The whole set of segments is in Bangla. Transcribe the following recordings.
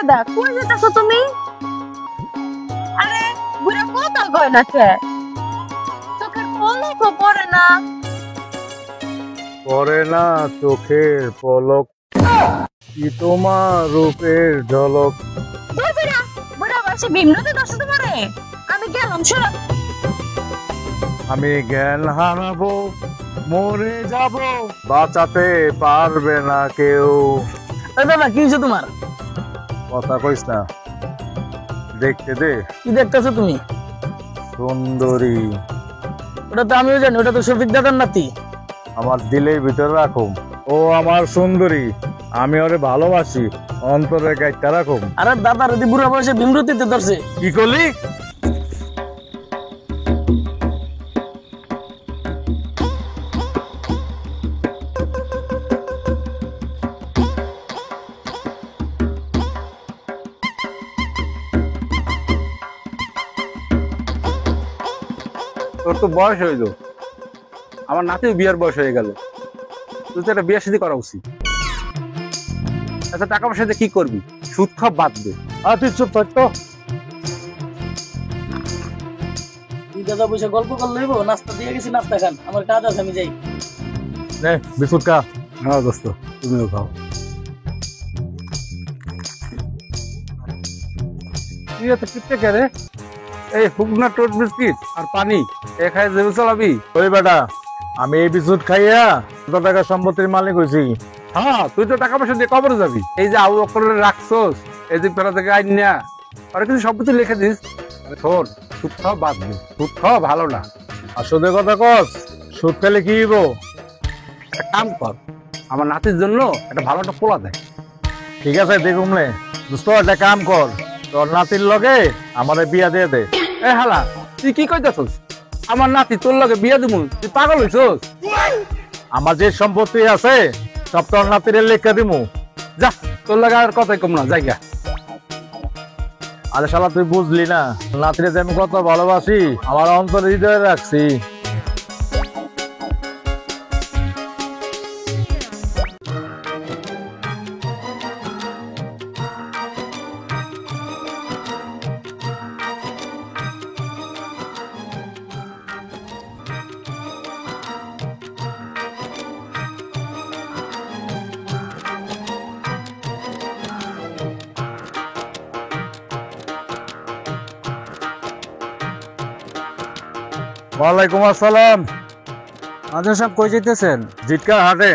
দাদা কই যেতেছো তুমি? আরে বুড়া কথা কয় না কে? চোখের পলকও পড়ে না। পড়ে না চোখের পলক, কি তোমার রূপের ঝলক। বুড়া বুড়া বয়সে বিমনতে দর্শন তোমারে। আমি গেলাম শোনো। আমি জ্ঞান হারাবো, মরে যাব, বাঁচাতে পারবে না কেউ। দাদা কি হয়েছে তোমার? কথা কইস না, দেখতে দে। কি দেখতেছো তুমি? সুন্দরী। ওটা তো আমিও জানি, ওটা তো শফিক দাদার নাতি। আমার দিলের ভিতরে রাখুম, ও আমার সুন্দরী, আমি ওরে ভালোবাসি, অন্তরে গাইটা রাখুম। আরে দাদা যদি বুড়া বয়সে ভীমরতিতে ধরছে। কি করলি? তোর তো বয়স হইল, আমার নাতিও বিয়ের বয়স হয়ে গেল, তুই তো একটা বিয়ে শাদী করা উচিত। আচ্ছা টাকা পয়সা দিয়ে কি করবি? সুদ খাপ বাদ দে। আর তুই চুপ থাক তো। তুই দাদা বসে গল্প কর লইব, নাস্তা দিয়ে গেছি, নাস্তা খান, আমার কাজ আছে, আমি যাই। নে বিস্কুট খা। হ্যাঁ দোস্ত, তুমিও খাও। তুই এত টিপতে কে রে? এই হুকনা টোট বিস্কিট আর পানি এ খাই দেবে চালাবি? ওই বেটা, আমি এই বিস্কুট খাইয়া 100 টাকা সম্পত্তির মালিক হয়েছি। হ্যাঁ তুই তো টাকা পয়সা দিয়ে কবরে যাবি। এই যে আবু বকরের রাখছস, এই যে পেরা থেকে আইন না, আর কিছু সম্পত্তি লিখে দিস। শোন, সুদ খাওয়া বাদ দে, সুদ খাওয়া ভালো না। আর সুদের কথা কস, সুদ খেলে কি হইব? একটা কাম কর, আমার নাতির জন্য একটা ভালো একটা পোলা দেয়। ঠিক আছে দেখুম নে। দোস্ত একটা কাম কর, তোর নাতির লগে আমারে বিয়া দিয়ে দে। এ হালা, তুই কি কইতাছস? আমার নাতি তোর লগে বিয়া দিমু? তুই পাগল হইছস? আমার যে সম্পত্তি আছে সব তোর নাতির লেখা দিমু। যা, তোর লগে আর কথাই কম না, জায়গা। আরে শালা তুই বুঝলি না, নাতিরে যে আমি কত ভালোবাসি, আমার অন্তর হৃদয়ে রাখছি। ওয়ালাইকুম আসসালাম। আচ্ছা সাহেব, কই যেতেছেন? জিটকার হাটে।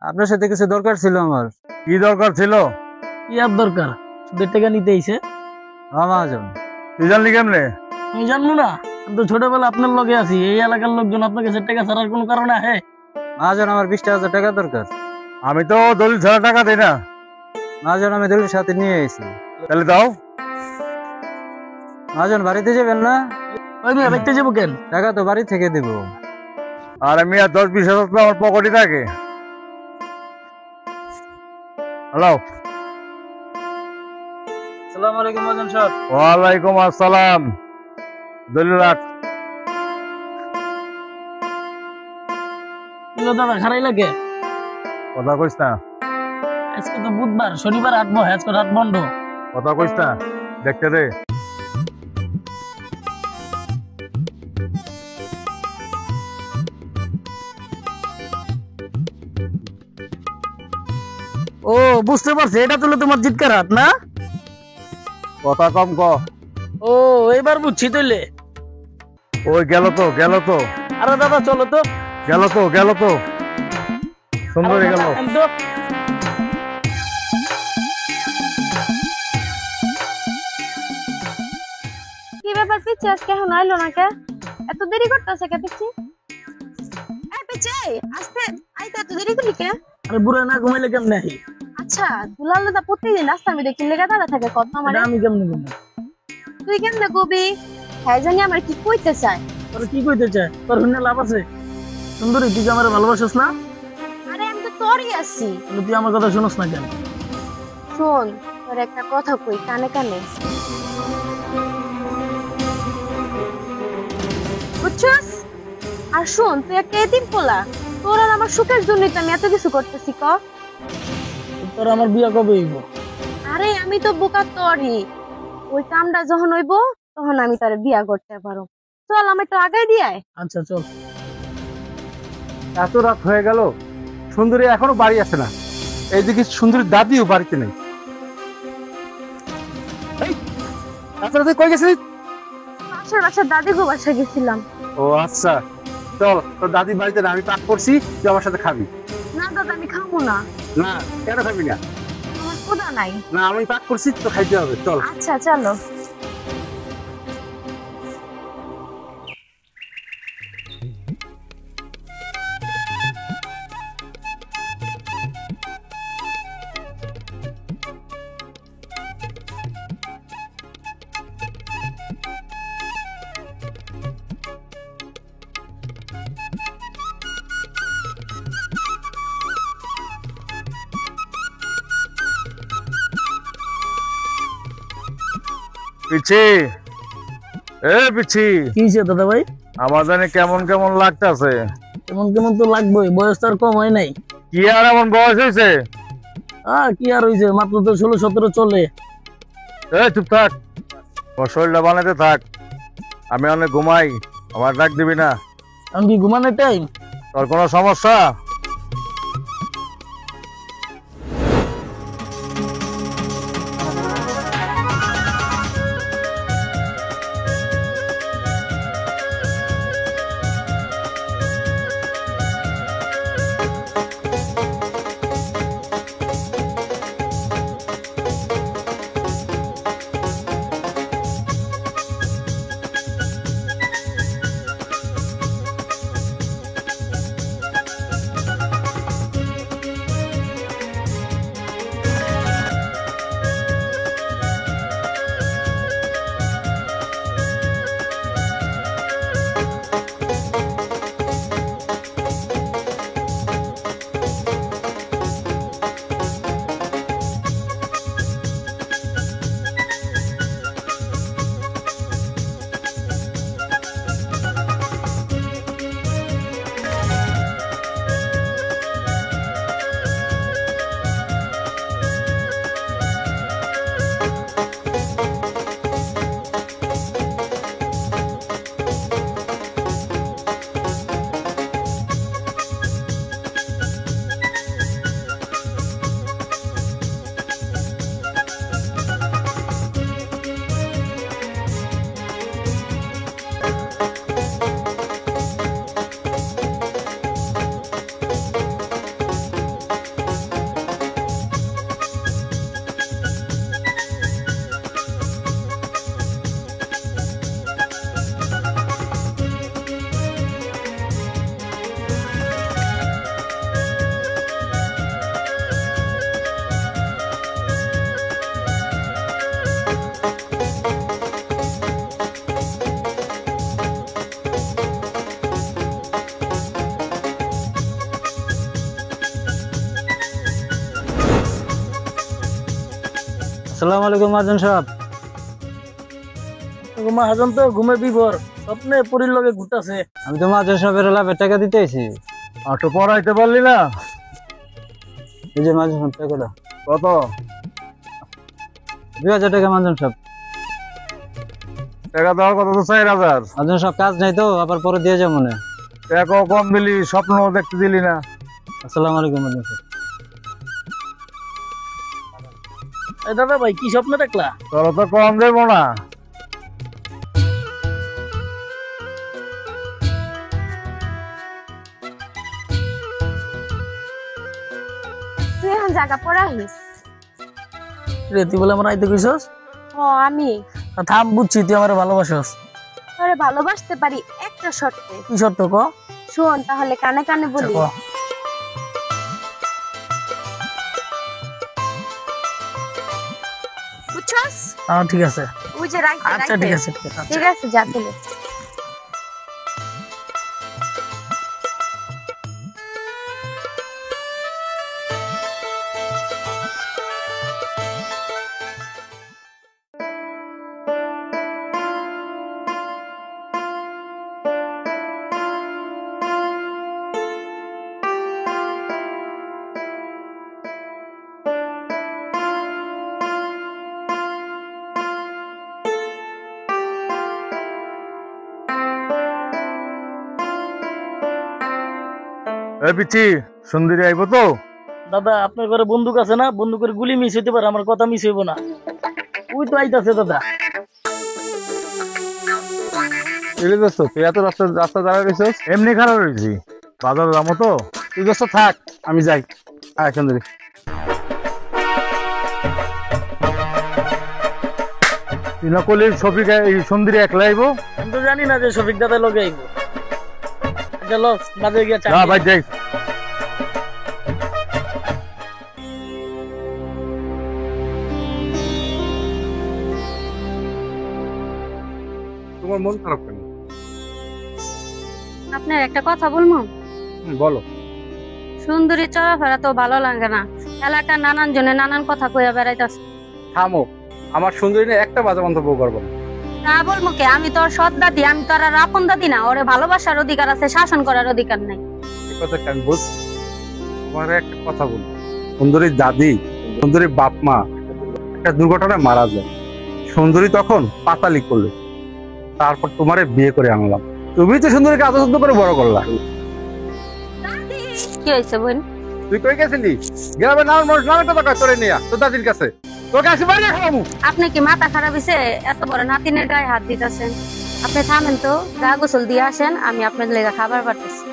আপনার সাথে কিছু দরকার ছিল আমার। কি দরকার ছিল? কি আর দরকার? সুদের টাকা নিতে আইছে। মহাজন, তুই জানলি কেমনে? আমি জানবো না? আমি তো ছোটবেলা আপনার লগে আছি। এই এলাকার লোকজন আপনার কাছে টাকা ছাড়ার কোনো কারণে আছে? মহাজন, আমার 20,000 টাকা দরকার। আমি তো দলিল ছাড়া টাকা দেই না। মহাজন, আমি দলিল সাথে নিয়ে এসেছি। তাহলে দাও। মহাজন, বাড়িতে যাবেন না? ওই মেয়ে দেখতে যাবো কেন? টাকা তো বাড়ি থেকে দিব। আর আমি আর 10-20 হাজার আমার পকেটে থাকে। হ্যালো, আসসালামু আলাইকুম মহাজন সাহেব। ওয়ালাইকুম আসসালাম। দলিল রাখ। দাদা খারাই লাগে। কথা কইস না, আজকে তো বুধবার, শনিবার হাট বহে, আজকে রাত বন্ধ। কথা কইস না, দেখতে দে। ও বুঝতে পারছি, এটা তুলে তোমার জিটকার হাট না? কথা কম ক। ও এবার বুঝছি তৈলে। ওই গেল তো, গেল তো, আরে দাদা চলো তো। গেল তো, গেল তো, সুন্দরী গেল। কি ব্যাপার পিচ্ছি আজকে এখন আইলো না কে? এত দেরি করতেছে কে পিচ্ছি? এই পিচ্ছি আস্তে আইতে এত দেরি করলি কে? আরে বুড়া না ঘুমাইলে কেমনে আহি? আচ্ছা দুলাল দাদা প্রতিদিন রাস্তার মধ্যে কি লেগে দাঁড়া থাকে কত আমারে? আমি কেমনে ঘুমাই? তুই কেমনে কবি? হ্যাঁ জানি আমার কি কইতে চায়। তোর কি কইতে চায়? তোর হুন্নে লাভ আছে? সুন্দরী, তুই কি আমার ভালোবাসিস না? আরে আমি তো তোরই আছি। তুই আমার কথা শুনস না কেন? শোন, তোর একটা কথা কই কানে কানে, বুঝছস? আর শোন, তুই একটা এতিম পোলা, তোর আর আমার সুখের জন্যই তো আমি এত কিছু করতেছি। ক তোর আমার বিয়া কবে হইব? আরে আমি তো বোকা তোরই, ওই কামটা যখন হইব তখন আমি তার বিয়া করতে পারো। চল আমি তো আগে দিয়ে আচ্ছা চল। এত রাত হয়ে গেল, সুন্দরী এখনো বাড়ি আসে না। এইদিকে সুন্দরীর দাদিও বাড়িতে নেই। এই, এত রাতে কই গেছিস? পাশের বাসার দাদি গো বাসা গেছিলাম। ও আচ্ছা, চল তোর দাদি বাড়িতে না, আমি পাক করছি, তুই আমার সাথে খাবি। না দাদা আমি খাবো না, না কেন খাবি না? আমার ক্ষুধা নাই। না আমি পাক করছি তো খাইতে হবে, চল। আচ্ছা চলো। পিছি, পিছি, কি হয়েছে দাদা ভাই? আমার জানি কেমন কেমন লাগতেছে। কেমন কেমন তো লাগবেই, বয়স তো আর কম হয় নাই। কি আর এমন বয়স হয়েছে? কি আর হয়েছে, মাত্র তো 16-17 চলে। চুপ থাক, আমার শরীরটা বানাতে থাক। আমি অনেক ঘুমাই, আমার ডাক দিবি না। এখন কি ঘুমানোর টাইম? তোর কোনো সমস্যা? আসসালামু আলাইকুম মহাজন সাহেব। মহাজন তো ঘুমে বিভোর, স্বপ্নে পরির লগে ঘুরতাছে। আমি তো মহাজন সাহেবের লাভের টাকা দিতে আইছি। একটু পড়াইতে পারলি না? এই যে মহাজন সাহেব টাকাটা। কত? 2000 টাকা মহাজন সাহেব। টাকা দেওয়ার কথা তো 4000। মহাজন সাহেব কাজ নাই তো, আবার পরে দিয়ে যাবো মনে। টাকাও কম দিলি, স্বপ্ন দেখতে দিলি না। আসসালামু আলাইকুম মহাজন সাহেব। দাদা ভাই কি স্বপ্ন দেখলা? তোর তো কম দেবো না। তুই এখন জায়গা পড়াইস? রে তুই বলে আমার আইতে কইছস? ও আমি থাম, বুঝছি তুই আমার ভালোবাসস। তোরে ভালোবাসতে পারি একটা শর্তে। কি শর্ত ক? শোন তাহলে কানে কানে বলি। ক। বুঝছস? ঠিক আছে। ওই যে রাইতে আচ্ছা ঠিক আছে ঠিক আছে। ঠিক আছে যা তুলে। এই পিচ্ছি সুন্দরী আইবো তো? দাদা আপনার ঘরে বন্দুক আছে না? বন্দুকের গুলি মিস হইতে পারে, আমার কথা মিস হইব না। ওই তো আইতাছে দাদা। এলে দোস্ত তুই এত রাস্তা রাস্তা দাঁড়ায় রয়েছিস? এমনি খারাপ হয়েছি, বাজার যাবো তো। তুই দোস্ত থাক, আমি যাই। হ্যাঁ সুন্দরী। তুই না করলি শফিক এই সুন্দরী একলা আইবো? আমি তো জানি না যে শফিক দাদা লগে আইব। চলো বাজারে গিয়ে চা না ভাই যাই। তোমার মন খারাপ কেন? আপনার একটা কথা বলবো? বলো। সুন্দরী চলাফেরা তো ভালো লাগে না, এলাকার নানান জনে নানান কথা কইয়া বেড়াইতেছে। থামো, আমার সুন্দরী নিয়ে একটা বাজে মন্তব্য করবো না। তা বলবো কে? আমি তোর সৎ দাদি, আমি তোর আর আপন দাদি না। ওরে ভালোবাসার অধিকার আছে, শাসন করার অধিকার নাই। এই কথা আমি বলছি। তোমার একটা কথা বলবো, সুন্দরীর দাদি, সুন্দরীর বাপ মা একটা দুর্ঘটনায় মারা যায়। সুন্দরী তখন পাতালি করলো, তারপর তোমারে বিয়ে করে আনলাম। তুমি তো সুন্দরীকে আদর করে বড় করলা। কি হয়েছে বোন? তুই কই গেছিলি? গ্রামের নাম মানুষ নামে তো টাকা করে নিয়া তোর দাদির কাছে। তোকে আসি বাড়ি খাবো। আপনি কি মাথা খারাপ হয়েছে? এত বড় নাতিনের গায়ে হাত দিতেছেন। আপনি থামেন তো, গা গোসল দিয়ে আসেন, আমি আপনার লেগে খাবার পাঠাচ্ছি।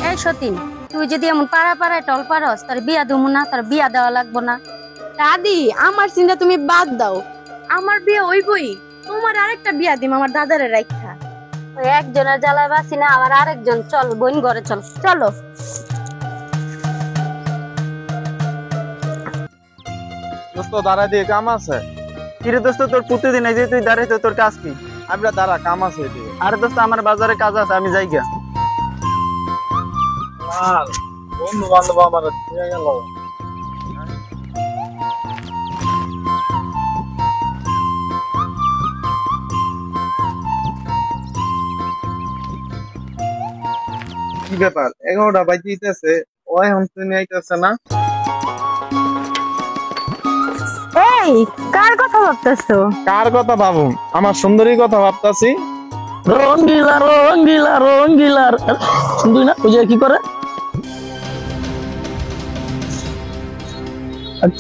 এই সতীন, তুই যদি এমন পাড়া পাড়ায় টল পারস, তার বিয়া দেবো না, তার বিয়া দেওয়া লাগবো না। দাদি, আমার চিন্তা তুমি বাদ দাও। আমার বিয়ে হইবই, তোমার আরেকটা বিয়া দিম আমার দাদারে রাখা। ওই একজনের জ্বালায় বাসি না, আবার আরেকজন। চল বোন ঘরে চল। চলো। দোস্ত দাঁড়া দিয়ে কাম আছে। কিরে দোস্ত, তোর প্রতিদিন এই যে তুই দাঁড়াইতে, তোর কাজ কি? আমরা দাঁড়া, কাম আছে এদিকে। আরে দোস্ত, আমার বাজারে কাজ আছে, আমি যাই গা। বন্ধু বান্ধব আমার দিয়ে গেল। কি ব্যাপার, 11টা বাজিতেছে, ও এখন তুমি আইতেছে না? এই, কার কথা ভাবতেছো? কার কথা ভাবুন? আমার সুন্দরীর কথা ভাবতাছি। রঙ্গিলা রঙ্গিলা রঙ্গিলা। শুনতুই না ওই যে কি করে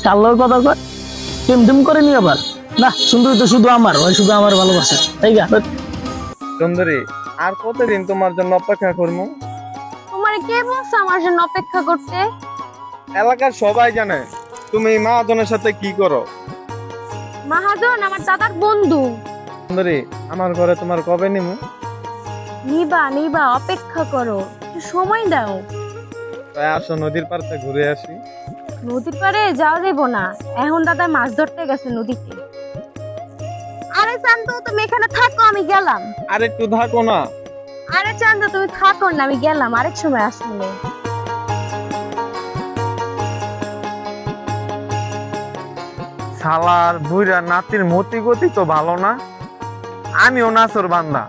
চাল্লার কথা কয়, টিম করে নি আবার। না, সুন্দরী তো শুধু আমার, ওই শুধু আমার ভালোবাসা। তাই গা সুন্দরী, আর কতদিন তোমার জন্য অপেক্ষা করবো? তোমার কে বলছে আমার জন্য অপেক্ষা করতে? এলাকার সবাই জানে তুমি মহাজনের সাথে কি করো। মহাজন আমার দাদার বন্ধু। সুন্দরী, আমার ঘরে তোমার কবে নিমু? নিবা নিবা, অপেক্ষা করো, একটু সময় দাও। তাই আসো, নদীর পাড়তে ঘুরে আসি। নদীর পাড়ে যাওয়া যাবো না, এখন দাদা মাছ ধরতে গেছে নদীতে। আরে চান্দ, তুমি এখানে থাকো, আমি গেলাম। আর একটু থাকো না। আরে চান্দ, তুমি থাকো না, আমি গেলাম, আরেক সময় আসলে। শালার বুইরা নাতির মতি গতি তো ভালো না। আমিও নাচর বান্দা,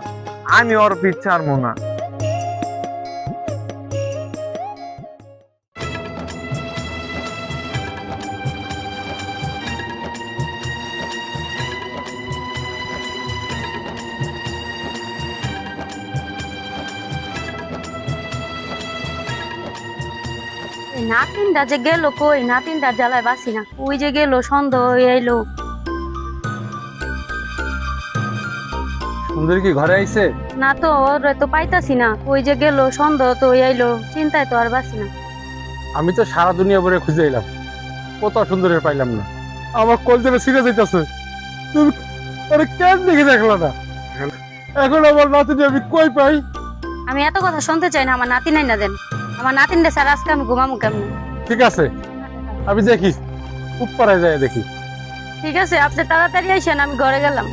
আমি ওর পিছে ছাড়বো না। নাতিনটা যে গেল কই? নাতিনটা জ্বালায় বাসি না, ওই যে গেল, সন্ধ্যা হয়ে এলো। সুন্দরী কি ঘরে আইছে? না তো, ওর তো পাইতাছি না, ওই যে গেল, সন্ধ্যা তো হয়ে এলো, চিন্তায় তো আর বাসি না। আমি তো সারা দুনিয়া ভরে খুঁজে এলাম, কোথাও সুন্দরী পাইলাম না। আমার কলজেটা ছিঁড়ে যাইতেছে। তুমি আরে কেন দেখে দেখলো না? এখন আমার নাতিনি আমি কই পাই? আমি এত কথা শুনতে চাই না, আমার নাতি নাই না দেন। আমার নাতিনটা স্যার, আজকে আমি ঘুমামু কেমনি? ঠিক আছে, আমি দেখি, উপরে যায় দেখি। ঠিক আছে, আপনি তাড়াতাড়ি আইসেন, আমি ঘরে গেলাম।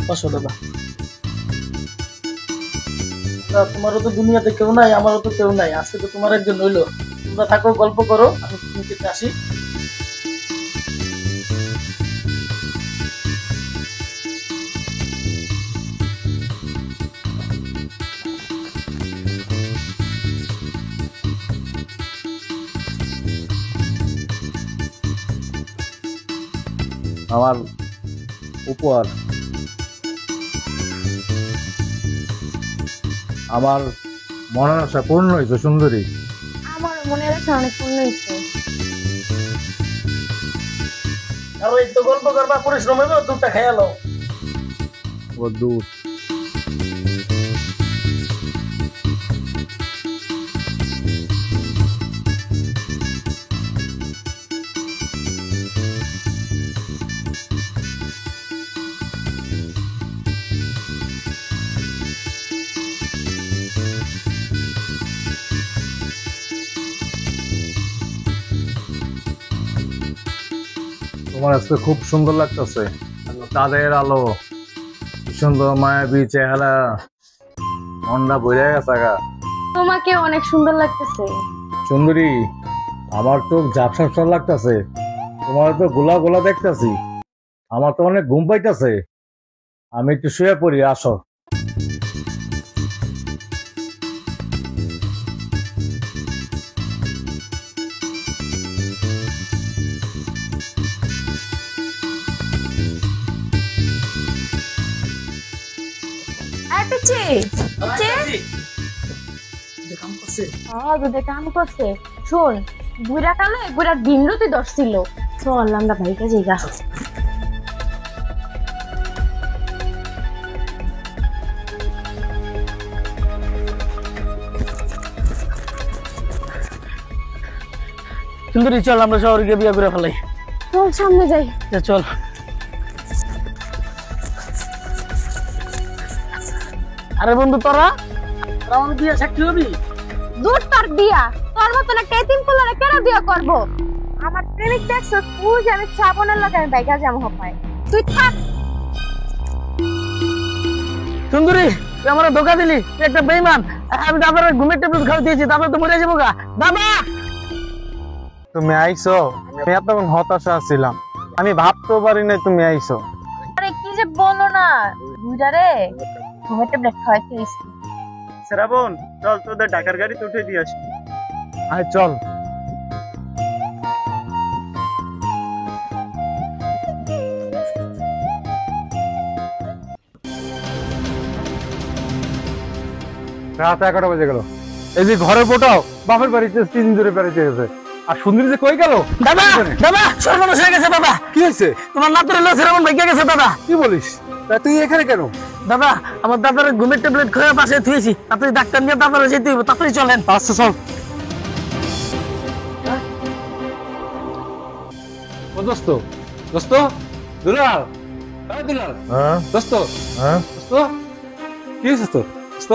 বসো দাদা। তোমারও তো দুনিয়াতে কেউ নাই, আমারও তো কেউ নাই, আজকে তো তোমার একজন হইলো। তোমরা থাকো, গল্প করো, আমি নিচে আসি। আমার উপহার। আমার মনের আশা পূর্ণ হয়েছে সুন্দরী। আমার মনে হচ্ছে অনেক পূর্ণ হয়েছে। আর এই তো গল্প করবা পরিশ্রম হইব, দুধটা খেয়ালো। ও দুধ তোমার আজকে খুব সুন্দর লাগতেছে। তাদের আলো, কি সুন্দর মায়াবী চেহারা, মনটা ভরে গেছে গা। তোমাকে অনেক সুন্দর লাগতেছে। সুন্দরী, আমার চোখ ঝাপসা লাগতেছে, তোমার তো গোলা গোলা দেখতেছি। আমার তো অনেক ঘুম পাইতেছে, আমি একটু শুয়ে পড়ি, আসো। এই পিচ্ছি, পিচ্ছি। কাম করছে। দুধে কাম করছে। শোন, বুড়া কালে বুড়ার ভিমরতি ধরছিল। চল আমরা ভাইকে যাইগা। সুন্দরী, চল আমরা শহরে গিয়ে বিয়ে করে ফেলাই। চল সামনে যাই। চল। আরে বন্ধু, তোরা আমার বিয়ে সাক্ষী হবি? দূর তোর বিয়া, তোর মতন একটা এতিম পোলারে কেন বিয়া করব? আমার প্রেমিক দেখছ তুই, আমি শ্রাবণের লগে আমি বাইকা যাবো হপায়। তুই থাক। সুন্দরী, তুই আমার ধোকা দিলি, তুই একটা বেইমান। আমি তারপরে ঘুমের ট্যাবলেট খাওয়া দিয়েছি, তারপরে তো মরে যাবো গা। বাবা, তুমি আইছো, আমি এতক্ষণ হতাশা ছিলাম, আমি ভাবতেও পারি না তুমি আইছো। আরে কি যে বলো না, বুড়ারে ঘুমের ট্যাবলেট খাওয়াইতে দিছি। শ্রাবণ, চল তোদের ঢাকার গাড়িতে উঠে দিয়ে আসি। আয় চল। রাত 11টা বেজে গেল। এই যে ঘরের পোটাও বাপের বাড়িতে 3 দিন ধরে বেড়াইতে গেছে। আর সুন্দরী যে কই গেল? দাদা, দাদা, সর্বনাশ হয়ে গেছে দাদা। কি হয়েছে? তোমার নাতরে লো শ্রাবণ ভাইকে গেছে দাদা। কি বলিস? তা তুই এখানে কেন? দাদা, আমার দাদার ঘুমের ট্যাবলেট খেয়ে পাশে থুয়েছি, তাড়াতাড়ি ডাক্তার নিয়ে তারপরে যেতে হবে, তাড়াতাড়ি চলেন। আচ্ছা চল। ও দোস্ত, দোস্ত, দুলাল, এই দুলাল, হ্যাঁ দোস্ত, হ্যাঁ দোস্ত, কি হয়েছে তোর? দোস্ত,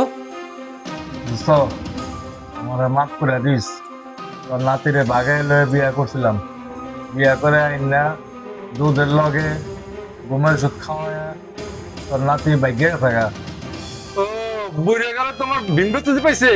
দোস্ত, আমার মাফ করে দিস। তোর নাতিরে বাগাই লয়ে বিয়া করছিলাম, বিয়া করে আইনা দুধের লগে ঘুমের ওষুধ খাওয়ায় তোর নাতি বাইকে থাকা। ও বুড়ে গেল তোমার বিন্দু পাইছে।